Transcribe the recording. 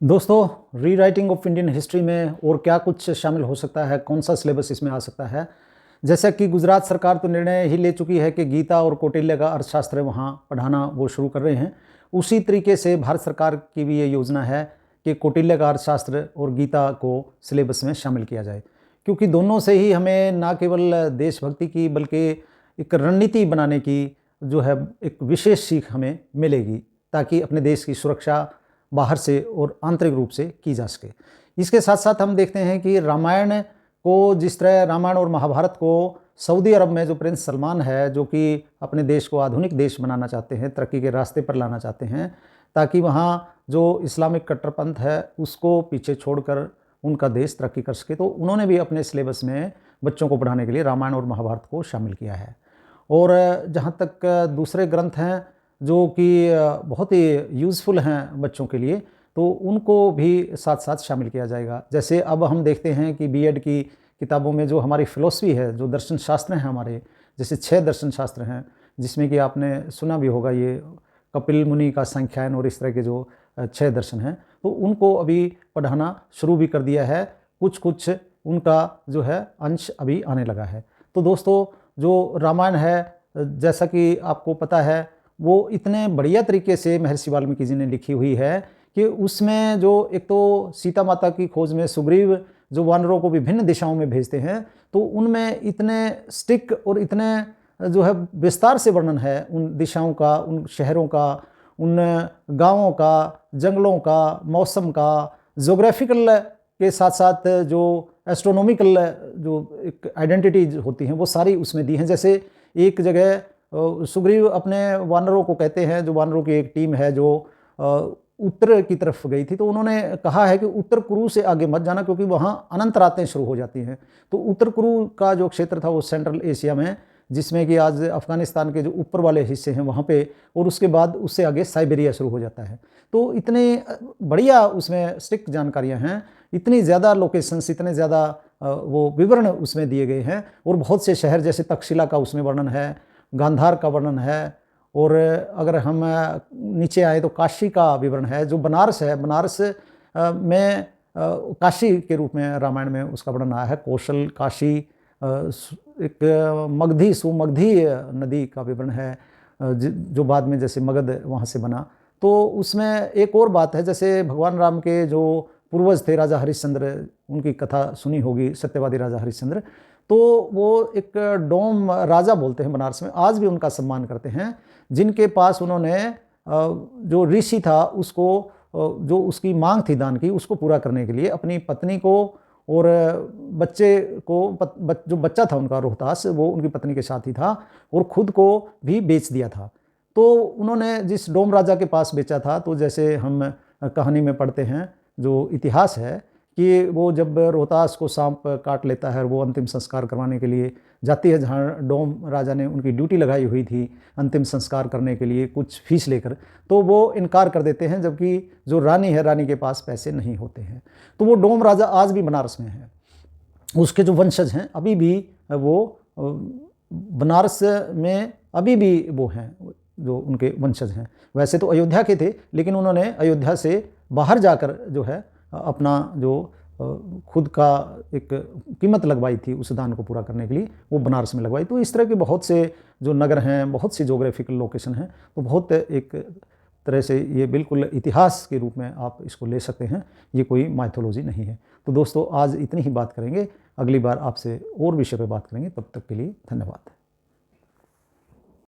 दोस्तों, rewriting of Indian history में और क्या कुछ शामिल हो सकता है, कौन सा सिलेबस इसमें आ सकता है। जैसा कि गुजरात सरकार तो निर्णय ही ले चुकी है कि गीता और कौटिल्य का अर्थशास्त्र वहाँ पढ़ाना वो शुरू कर रहे हैं। उसी तरीके से भारत सरकार की भी ये योजना है कि कौटिल्य का अर्थशास्त्र और गीता को सिलेबस में शामिल किया जाए, क्योंकि दोनों से ही हमें न केवल देशभक्ति की बल्कि एक रणनीति बनाने की जो है एक विशेष सीख हमें मिलेगी, ताकि अपने देश की सुरक्षा बाहर से और आंतरिक रूप से की जा सके। इसके साथ साथ हम देखते हैं कि रामायण को, जिस तरह रामायण और महाभारत को सऊदी अरब में जो प्रिंस सलमान है, जो कि अपने देश को आधुनिक देश बनाना चाहते हैं, तरक्की के रास्ते पर लाना चाहते हैं, ताकि वहाँ जो इस्लामिक कट्टरपंथ है उसको पीछे छोड़कर उनका देश तरक्की कर सके, तो उन्होंने भी अपने सिलेबस में बच्चों को पढ़ाने के लिए रामायण और महाभारत को शामिल किया है। और जहाँ तक दूसरे ग्रंथ हैं जो कि बहुत ही यूज़फुल हैं बच्चों के लिए, तो उनको भी साथ साथ शामिल किया जाएगा। जैसे अब हम देखते हैं कि बीएड की किताबों में जो हमारी फ़िलॉसफी है, जो दर्शन शास्त्र हैं हमारे, जैसे 6 दर्शन शास्त्र हैं, जिसमें कि आपने सुना भी होगा ये कपिल मुनि का सांख्यायन और इस तरह के जो 6 दर्शन हैं, तो उनको अभी पढ़ाना शुरू भी कर दिया है। कुछ कुछ उनका जो है अंश अभी आने लगा है। तो दोस्तों, जो रामायण है, जैसा कि आपको पता है, वो इतने बढ़िया तरीके से महर्षि वाल्मीकि जी ने लिखी हुई है कि उसमें जो एक तो सीता माता की खोज में सुग्रीव जो वानरों को विभिन्न दिशाओं में भेजते हैं, तो उनमें इतने स्टिक और इतने जो है विस्तार से वर्णन है उन दिशाओं का, उन शहरों का, उन गाँवों का, जंगलों का, मौसम का, जोग्राफिकल के साथ साथ जो एस्ट्रोनॉमिकल जो एक आइडेंटिटी होती हैं वो सारी उसमें दी हैं। जैसे एक जगह सुग्रीव अपने वानरों को कहते हैं, जो वानरों की एक टीम है जो उत्तर की तरफ गई थी, तो उन्होंने कहा है कि उत्तर कुरु से आगे मत जाना, क्योंकि वहाँ अनंत रातें शुरू हो जाती हैं। तो उत्तर कुरु का जो क्षेत्र था वो सेंट्रल एशिया में, जिसमें कि आज अफ़गानिस्तान के जो ऊपर वाले हिस्से हैं वहाँ पे, और उसके बाद उससे आगे साइबेरिया शुरू हो जाता है। तो इतने बढ़िया उसमें स्ट्रिक्ट जानकारियाँ हैं, इतनी ज़्यादा लोकेशंस, इतने ज़्यादा वो विवरण उसमें दिए गए हैं, और बहुत से शहर जैसे तक्षशिला का उसमें वर्णन है, गांधार का वर्णन है, और अगर हम नीचे आए तो काशी का विवरण है। जो बनारस है, बनारस में काशी के रूप में रामायण में उसका वर्णन आया है। कौशल, काशी, एक मगधी, सुमगधी नदी का विवरण है, जो बाद में जैसे मगध वहाँ से बना। तो उसमें एक और बात है, जैसे भगवान राम के जो पूर्वज थे राजा हरिश्चंद्र, उनकी कथा सुनी होगी, सत्यवादी राजा हरिश्चंद्र, तो वो एक डोम राजा बोलते हैं बनारस में, आज भी उनका सम्मान करते हैं, जिनके पास उन्होंने जो ऋषि था उसको, जो उसकी मांग थी दान की, उसको पूरा करने के लिए अपनी पत्नी को और बच्चे को, जो बच्चा था उनका रोहतास, वो उनकी पत्नी के साथ ही था, और खुद को भी बेच दिया था। तो उन्होंने जिस डोम राजा के पास बेचा था, तो जैसे हम कहानी में पढ़ते हैं, जो इतिहास है, कि वो जब रोहतास को सांप काट लेता है और वो अंतिम संस्कार करवाने के लिए जाती है, जहाँ डोम राजा ने उनकी ड्यूटी लगाई हुई थी अंतिम संस्कार करने के लिए कुछ फीस लेकर, तो वो इनकार कर देते हैं, जबकि जो रानी है, रानी के पास पैसे नहीं होते हैं। तो वो डोम राजा आज भी बनारस में है, उसके जो वंशज हैं अभी भी वो बनारस में अभी भी वो हैं, जो उनके वंशज हैं। वैसे तो अयोध्या के थे, लेकिन उन्होंने अयोध्या से बाहर जाकर जो है अपना जो खुद का एक कीमत लगवाई थी उस दान को पूरा करने के लिए, वो बनारस में लगवाई। तो इस तरह के बहुत से जो नगर हैं, बहुत सी जोग्राफिकल लोकेशन हैं, तो बहुत एक तरह से ये बिल्कुल इतिहास के रूप में आप इसको ले सकते हैं, ये कोई माइथोलॉजी नहीं है। तो दोस्तों, आज इतनी ही बात करेंगे, अगली बार आपसे और विषय पर बात करेंगे। तब तक के लिए धन्यवाद।